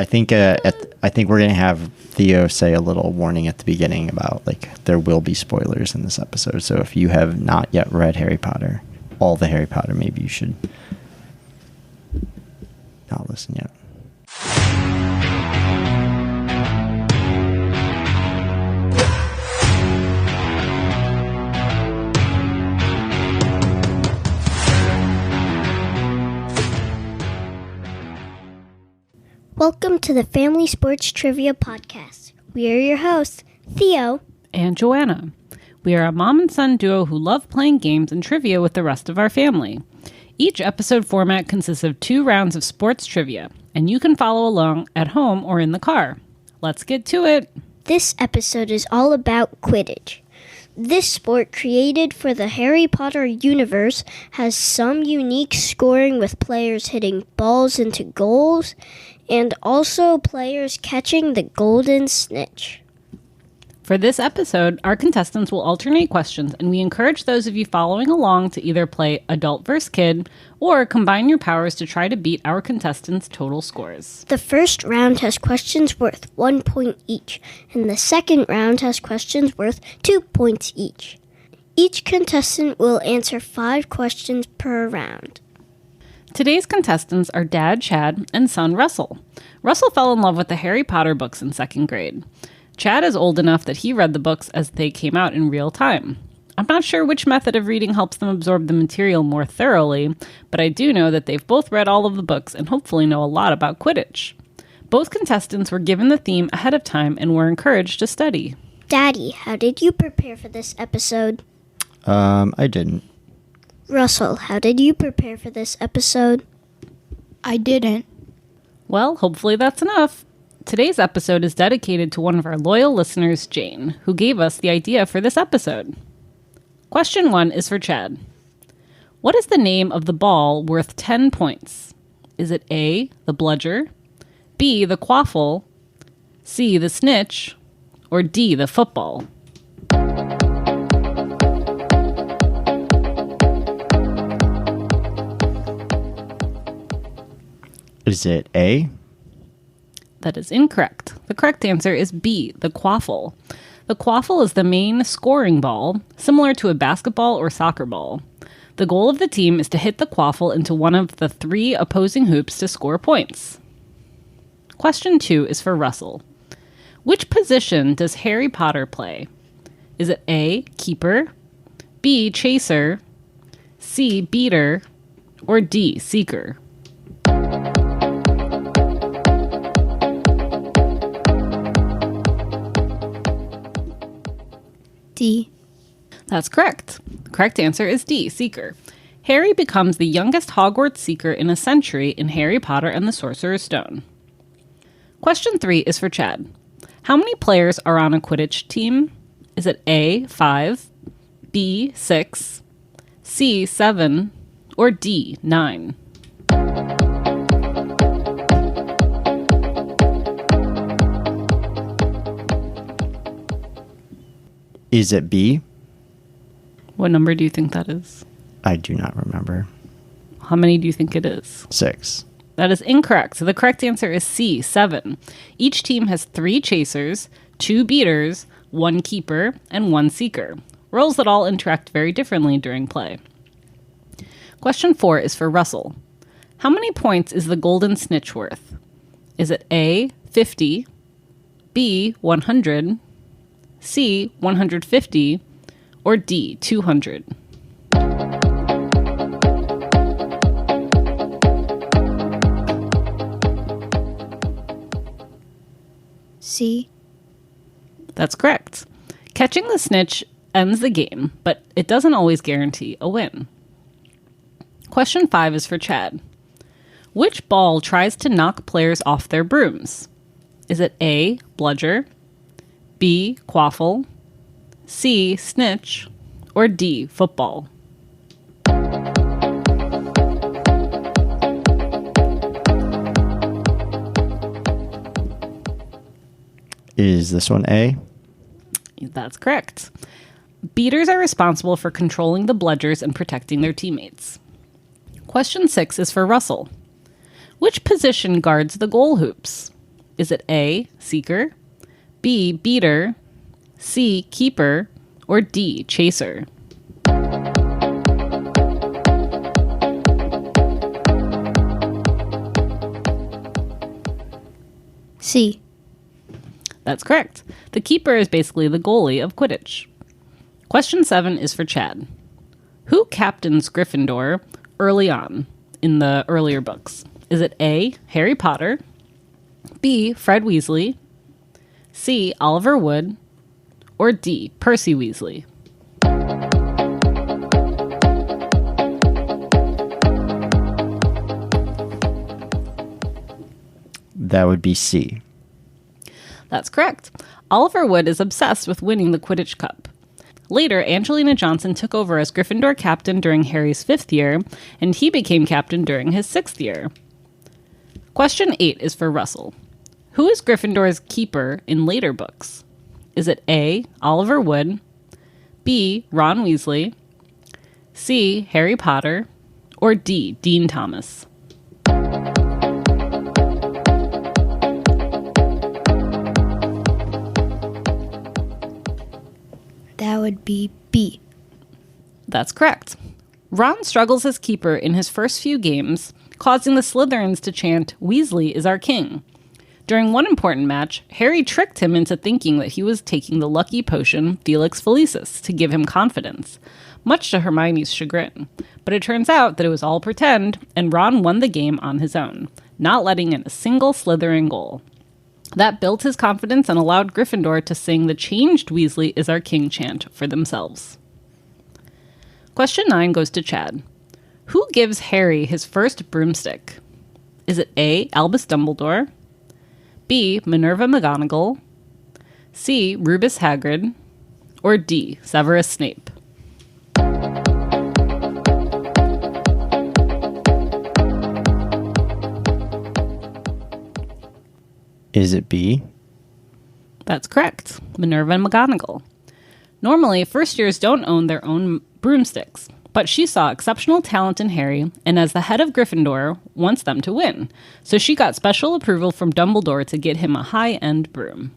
I think we're gonna have Theo say a little warning at the beginning about there will be spoilers in this episode. So if you have not yet read Harry Potter, all the Harry Potter, maybe you should not listen yet. Welcome to the Family Sports Trivia Podcast. We are your hosts, Theo and Joanna. We are a mom and son duo who love playing games and trivia with the rest of our family. Each episode format consists of 2 rounds of sports trivia, and you can follow along at home or in the car. Let's get to it. This episode is all about Quidditch. This sport, created for the Harry Potter universe, has some unique scoring with players hitting balls into goals and also players catching the golden snitch. For this episode, our contestants will alternate questions, and we encourage those of you following along to either play adult versus kid or combine your powers to try to beat our contestants' total scores. The first round has questions worth 1 point each, and the second round has questions worth 2 points each. Each contestant will answer 5 questions per round. Today's contestants are Dad Chad and son Russell. Russell fell in love with the Harry Potter books in 2nd grade. Chad is old enough that he read the books as they came out in real time. I'm not sure which method of reading helps them absorb the material more thoroughly, but I do know that they've both read all of the books and hopefully know a lot about Quidditch. Both contestants were given the theme ahead of time and were encouraged to study. Daddy, how did you prepare for this episode? I didn't. Russell, how did you prepare for this episode? I didn't. Well, hopefully that's enough. Today's episode is dedicated to one of our loyal listeners, Jane, who gave us the idea for this episode. Question 1 is for Chad. What is the name of the ball worth 10 points? Is it A, the bludger, B, the quaffle, C, the snitch, or D, the football? Is it A? That is incorrect. The correct answer is B, the quaffle. The quaffle is the main scoring ball, similar to a basketball or soccer ball. The goal of the team is to hit the quaffle into one of the 3 opposing hoops to score points. Question 2 is for Russell. Which position does Harry Potter play? Is it A, keeper, B, chaser, C, beater, or D, seeker? D. That's correct. The correct answer is D, seeker. Harry becomes the youngest Hogwarts seeker in a century in Harry Potter and the Sorcerer's Stone. Question 3 is for Chad. How many players are on a Quidditch team? Is it A, 5, B, 6, C, 7, or D, 9? Is it B? What number do you think that is? I do not remember. How many do you think it is? 6. That is incorrect. So the correct answer is C, 7. Each team has 3 chasers, 2 beaters, 1 keeper, and 1 seeker. Roles that all interact very differently during play. Question 4 is for Russell. How many points is the golden snitch worth? Is it A, 50, B, 100, C, 150, or D, 200? C. That's correct. Catching the snitch ends the game, but it doesn't always guarantee a win. Question 5 is for Chad. Which ball tries to knock players off their brooms? Is it A, bludger, B, quaffle, C, snitch, or D, football? Is this one A? That's correct. Beaters are responsible for controlling the bludgers and protecting their teammates. Question 6 is for Russell. Which position guards the goal hoops? Is it A, seeker, B, beater, C, keeper, or D, chaser? C. That's correct. The keeper is basically the goalie of Quidditch. Question 7 is for Chad. Who captains Gryffindor early on in the earlier books? Is it A, Harry Potter, B, Fred Weasley, C, Oliver Wood, or D, Percy Weasley? That would be C. That's correct. Oliver Wood is obsessed with winning the Quidditch Cup. Later, Angelina Johnson took over as Gryffindor captain during Harry's 5th year, and he became captain during his 6th year. Question 8 is for Russell. Who is Gryffindor's keeper in later books? Is it A, Oliver Wood, B, Ron Weasley, C, Harry Potter, or D, Dean Thomas? That would be B. That's correct. Ron struggles as keeper in his first few games, causing the Slytherins to chant, "Weasley is our king." During one important match, Harry tricked him into thinking that he was taking the lucky potion Felix Felicis to give him confidence, much to Hermione's chagrin. But it turns out that it was all pretend, and Ron won the game on his own, not letting in a single Slytherin goal. That built his confidence and allowed Gryffindor to sing the changed "Weasley is our king" chant for themselves. Question 9 goes to Chad. Who gives Harry his first broomstick? Is it A, Albus Dumbledore, B, Minerva McGonagall, C, Rubus Hagrid, or D, Severus Snape? Is it B? That's correct. Minerva McGonagall. Normally, first years don't own their own broomsticks, but she saw exceptional talent in Harry, and as the head of Gryffindor, wants them to win. So she got special approval from Dumbledore to get him a high-end broom.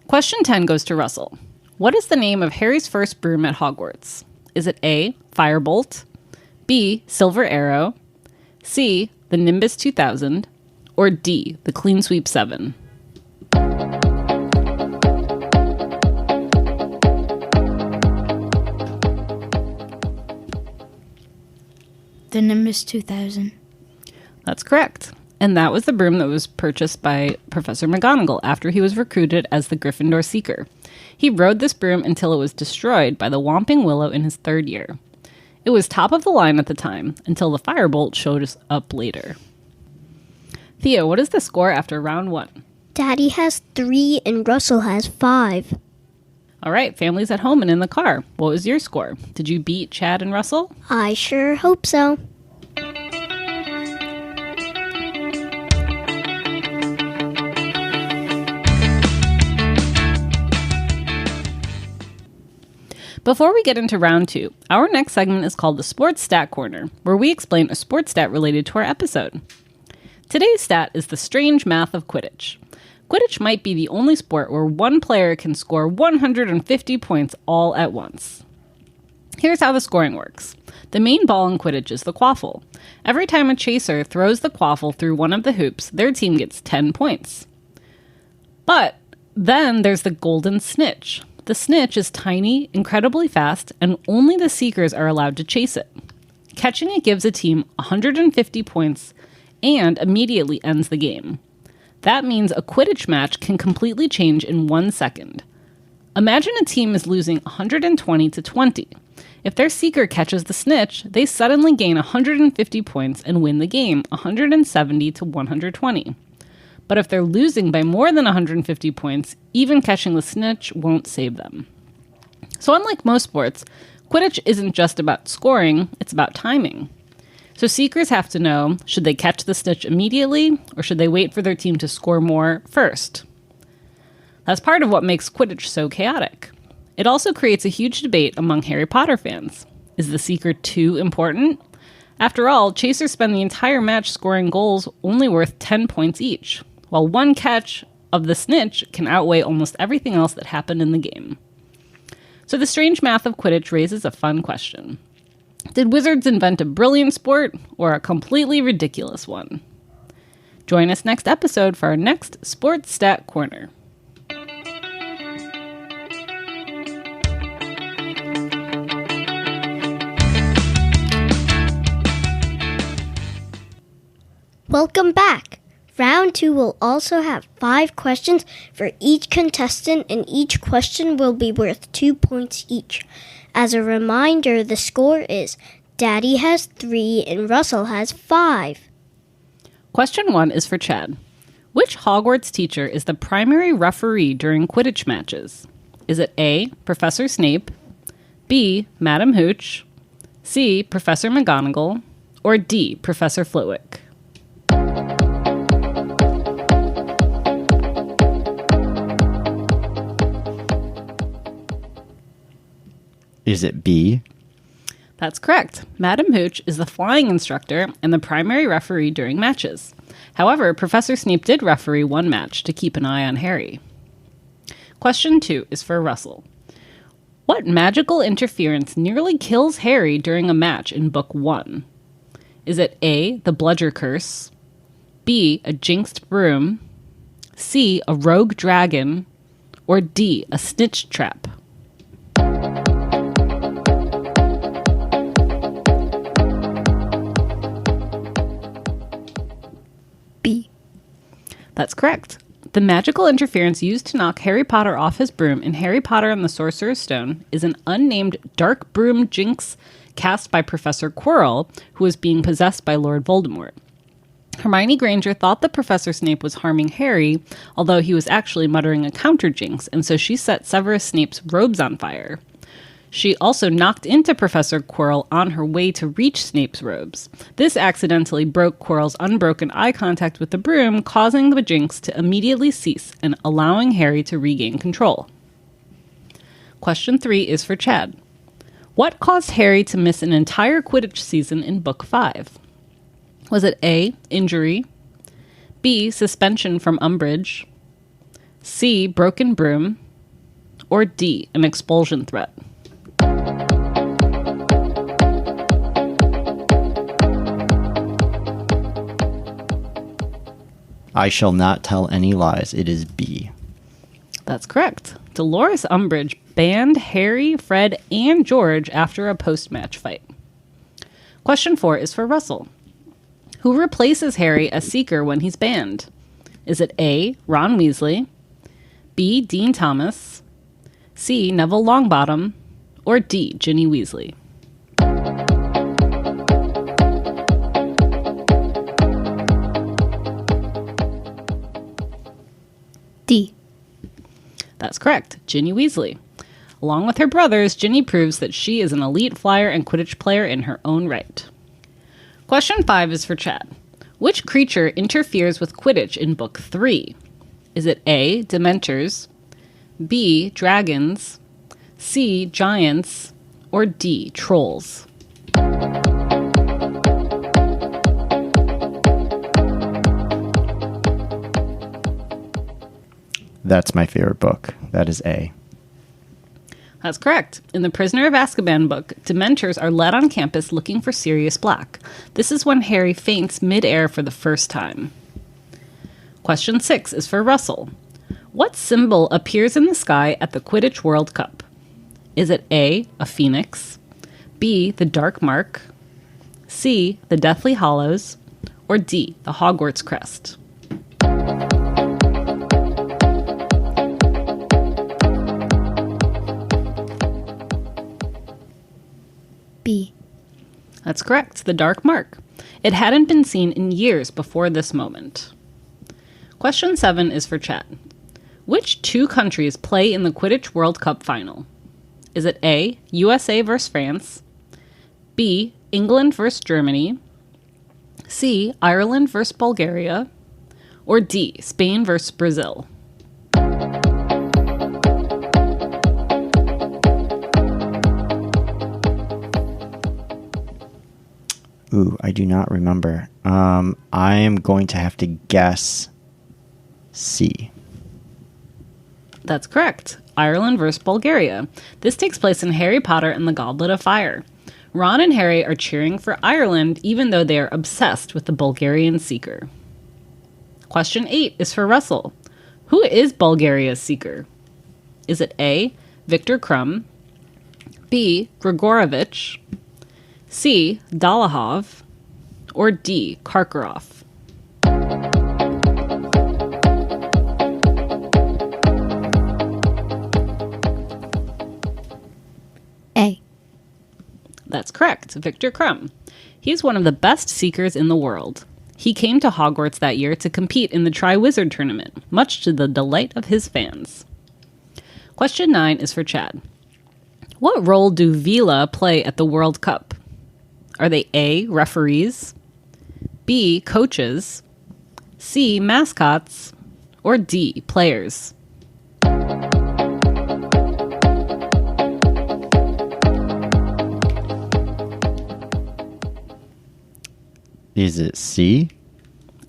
Question 10 goes to Russell. What is the name of Harry's first broom at Hogwarts? Is it A, Firebolt, B, Silver Arrow, C, the Nimbus 2000, or D, the Clean Sweep 7? The Nimbus 2000. That's correct. And that was the broom that was purchased by Professor McGonagall after he was recruited as the Gryffindor Seeker. He rode this broom until it was destroyed by the Whomping Willow in his 3rd year. It was top of the line at the time, until the Firebolt showed up later. Theo, what is the score after round 1? Daddy has 3 and Russell has 5. All right, families at home and in the car. What was your score? Did you beat Chad and Russell? I sure hope so. Before we get into round 2, our next segment is called the Sports Stat Corner, where we explain a sports stat related to our episode. Today's stat is the strange math of Quidditch. Quidditch might be the only sport where one player can score 150 points all at once. Here's how the scoring works. The main ball in Quidditch is the quaffle. Every time a chaser throws the quaffle through one of the hoops, their team gets 10 points. But then there's the golden snitch. The snitch is tiny, incredibly fast, and only the seekers are allowed to chase it. Catching it gives a team 150 points and immediately ends the game. That means a Quidditch match can completely change in 1 second. Imagine a team is losing 120 to 20. If their seeker catches the snitch, they suddenly gain 150 points and win the game 170 to 120. But if they're losing by more than 150 points, even catching the snitch won't save them. So unlike most sports, Quidditch isn't just about scoring, it's about timing. So seekers have to know, should they catch the snitch immediately, or should they wait for their team to score more first? That's part of what makes Quidditch so chaotic. It also creates a huge debate among Harry Potter fans. Is the seeker too important? After all, chasers spend the entire match scoring goals only worth 10 points each. while one catch of the snitch can outweigh almost everything else that happened in the game. So the strange math of Quidditch raises a fun question. Did wizards invent a brilliant sport or a completely ridiculous one? Join us next episode for our next Sports Stat Corner. Welcome back. Round 2 will also have 5 questions for each contestant, and each question will be worth 2 points each. As a reminder, the score is Daddy has 3 and Russell has 5. Question 1 is for Chad. Which Hogwarts teacher is the primary referee during Quidditch matches? Is it A, Professor Snape, B, Madam Hooch, C, Professor McGonagall, or D, Professor Flitwick? Is it B? That's correct. Madam Hooch is the flying instructor and the primary referee during matches. However, Professor Snape did referee one match to keep an eye on Harry. Question 2 is for Russell. What magical interference nearly kills Harry during a match in Book 1? Is it A, the Bludger Curse, B, a jinxed broom, C, a rogue dragon, or D, a snitch trap? B. That's correct. The magical interference used to knock Harry Potter off his broom in Harry Potter and the Sorcerer's Stone is an unnamed dark broom jinx cast by Professor Quirrell, who was being possessed by Lord Voldemort. Hermione Granger thought that Professor Snape was harming Harry, although he was actually muttering a counter jinx, and so she set Severus Snape's robes on fire. She also knocked into Professor Quirrell on her way to reach Snape's robes. This accidentally broke Quirrell's unbroken eye contact with the broom, causing the jinx to immediately cease and allowing Harry to regain control. Question 3 is for Chad. What caused Harry to miss an entire Quidditch season in Book 5? Was it A, injury, B, suspension from Umbridge, C, broken broom, or D, an expulsion threat? I shall not tell any lies. It is B. That's correct. Dolores Umbridge banned Harry, Fred, and George after a post-match fight. Question 4 is for Russell. Who replaces Harry as Seeker when he's banned? Is it A, Ron Weasley, B, Dean Thomas, C, Neville Longbottom, or D, Ginny Weasley? D. That's correct, Ginny Weasley. Along with her brothers, Ginny proves that she is an elite flyer and Quidditch player in her own right. Question 5 is for Chad. Which creature interferes with Quidditch in Book 3? Is it A, Dementors, B, Dragons, C, Giants, or D, Trolls? That's my favorite book. That is A. That's correct. In the Prisoner of Azkaban book, Dementors are led on campus looking for Sirius Black. This is when Harry faints mid-air for the first time. Question 6 is for Russell. What symbol appears in the sky at the Quidditch World Cup? Is it A, a phoenix, B, the Dark Mark, C, the Deathly Hallows, or D, the Hogwarts crest? B. That's correct, the Dark Mark. It hadn't been seen in years before this moment. Question 7 is for Chad. Which 2 countries play in the Quidditch World Cup final? Is it A, USA vs. France, B, England vs. Germany, C, Ireland vs. Bulgaria, or D, Spain vs. Brazil? Ooh, I do not remember. I am going to have to guess C? That's correct. Ireland versus Bulgaria. This takes place in Harry Potter and the Goblet of Fire. Ron and Harry are cheering for Ireland even though they are obsessed with the Bulgarian seeker. Question 8 is for Russell. Who is Bulgaria's seeker? Is it A, Viktor Krum, B, Grigorovich, C, Dolohov, or D, Karkaroff? A. That's correct, Viktor Krum. He's one of the best seekers in the world. He came to Hogwarts that year to compete in the Triwizard Tournament, much to the delight of his fans. Question 9 is for Chad. What role do Vila play at the World Cup? Are they A, referees, B, coaches, C, mascots, or D, players? Is it C?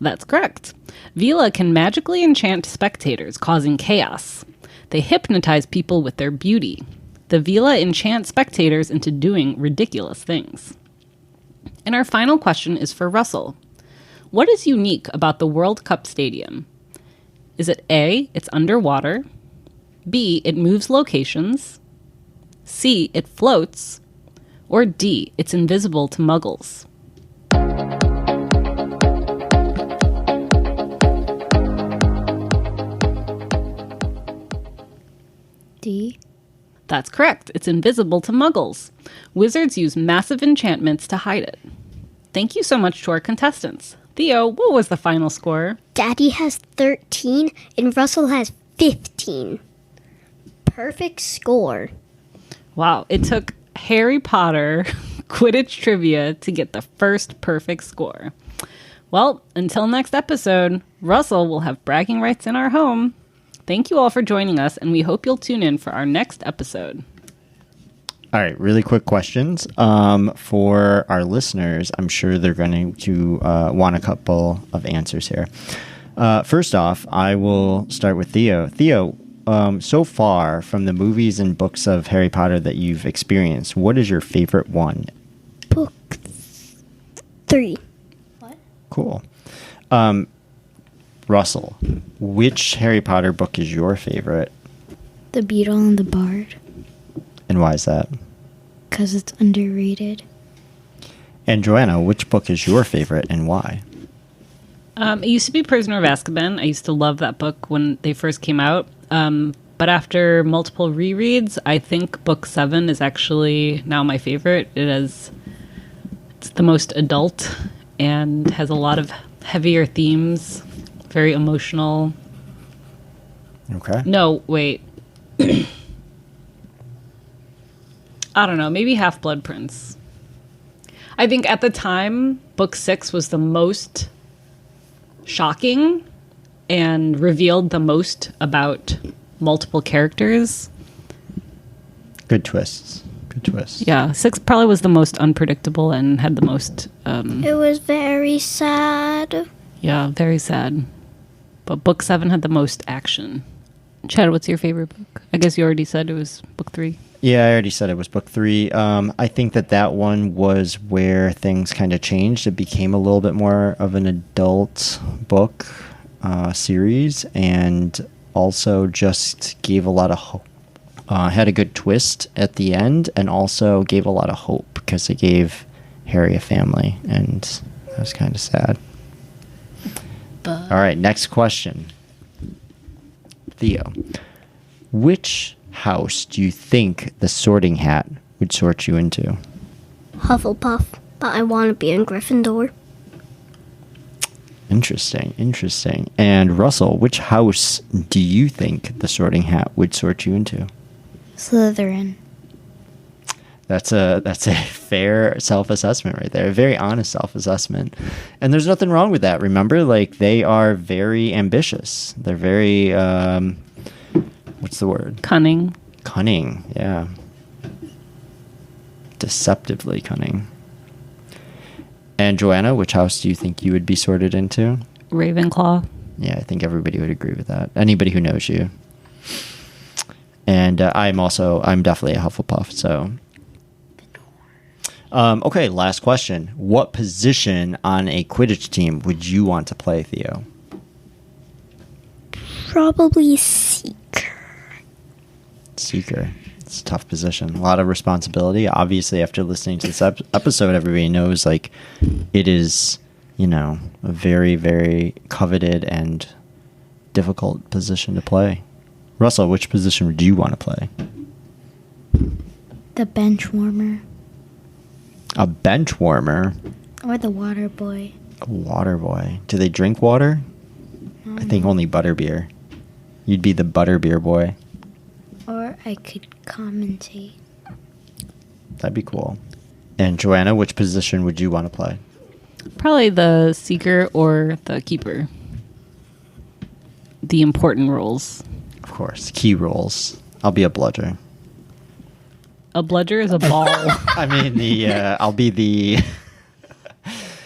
That's correct. Vila can magically enchant spectators, causing chaos. They hypnotize people with their beauty. The Vila enchant spectators into doing ridiculous things. And our final question is for Russell. What is unique about the World Cup Stadium? Is it A, it's underwater, B, it moves locations, C, it floats, or D, it's invisible to muggles? D. That's correct. It's invisible to muggles. Wizards use massive enchantments to hide it. Thank you so much to our contestants. Theo, what was the final score? Daddy has 13 and Russell has 15. Perfect score. Wow, it took Harry Potter Quidditch trivia to get the first perfect score. Well, until next episode, Russell will have bragging rights in our home. Thank you all for joining us, and we hope you'll tune in for our next episode. All right, really quick questions for our listeners. I'm sure they're going to want a couple of answers here. First off, I will start with Theo. Theo, so far from the movies and books of Harry Potter that you've experienced, what is your favorite one? Book 3. Cool. Russell, which Harry Potter book is your favorite? The Beetle and the Bard. And why is that? Because it's underrated. And Joanna, which book is your favorite and why? It used to be Prisoner of Azkaban. I used to love that book when they first came out. But after multiple rereads, I think book 7 is actually now my favorite. It's the most adult and has a lot of heavier themes. Very emotional. Okay. No, wait. I don't know. Maybe Half-Blood Prince. I think at the time, book 6 was the most shocking and revealed the most about multiple characters. Good twists. Good twists. Yeah, 6 probably was the most unpredictable and had the most... It was very sad. Yeah, very sad. But book 7 had the most action. Chad, what's your favorite book? I guess you already said it was book 3. Yeah, I already said it was book 3. I think that one was where things kind of changed. It became a little bit more of an adult book series, and also just gave a lot of hope. Had a good twist at the end, and also gave a lot of hope because it gave Harry a family, and that was kind of sad. All right, next question. Theo, which house do you think the Sorting Hat would sort you into? Hufflepuff, but I want to be in Gryffindor. Interesting. And Russell, which house do you think the Sorting Hat would sort you into? Slytherin. That's a fair self-assessment right there. A very honest self-assessment. And there's nothing wrong with that. Remember, like, they are very ambitious. They're very, what's the word? Cunning. Cunning, yeah. Deceptively cunning. And Joanna, which house do you think you would be sorted into? Ravenclaw. Yeah, I think everybody would agree with that. Anybody who knows you. And I'm definitely a Hufflepuff. So, okay, last question. What position on a Quidditch team would you want to play, Theo? Probably Seeker. Seeker. It's a tough position. A lot of responsibility. Obviously, after listening to this episode, everybody knows like it is, a very, very coveted and difficult position to play. Russell, which position would you want to play? The bench warmer. A bench warmer? Or the water boy. A water boy. Do they drink water? I think only butterbeer. You'd be the butterbeer boy. Or I could commentate. That'd be cool. And Joanna, which position would you want to play? Probably the seeker or the keeper. The important roles. Of course, key roles. I'll be a bludger. A bludger is a ball. I mean, I'll be the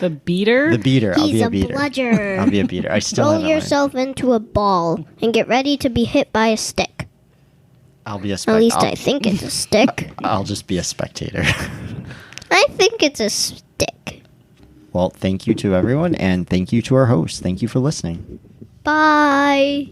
The beater? the beater. I'll He's be a a beater. bludger. I'll be a beater. I still Roll haven't learned. yourself into a ball and get ready to be hit by a stick. I'll be a At least I think it's a stick. I'll just be a spectator. I think it's a stick. Well, thank you to everyone, and thank you to our host. Thank you for listening. Bye.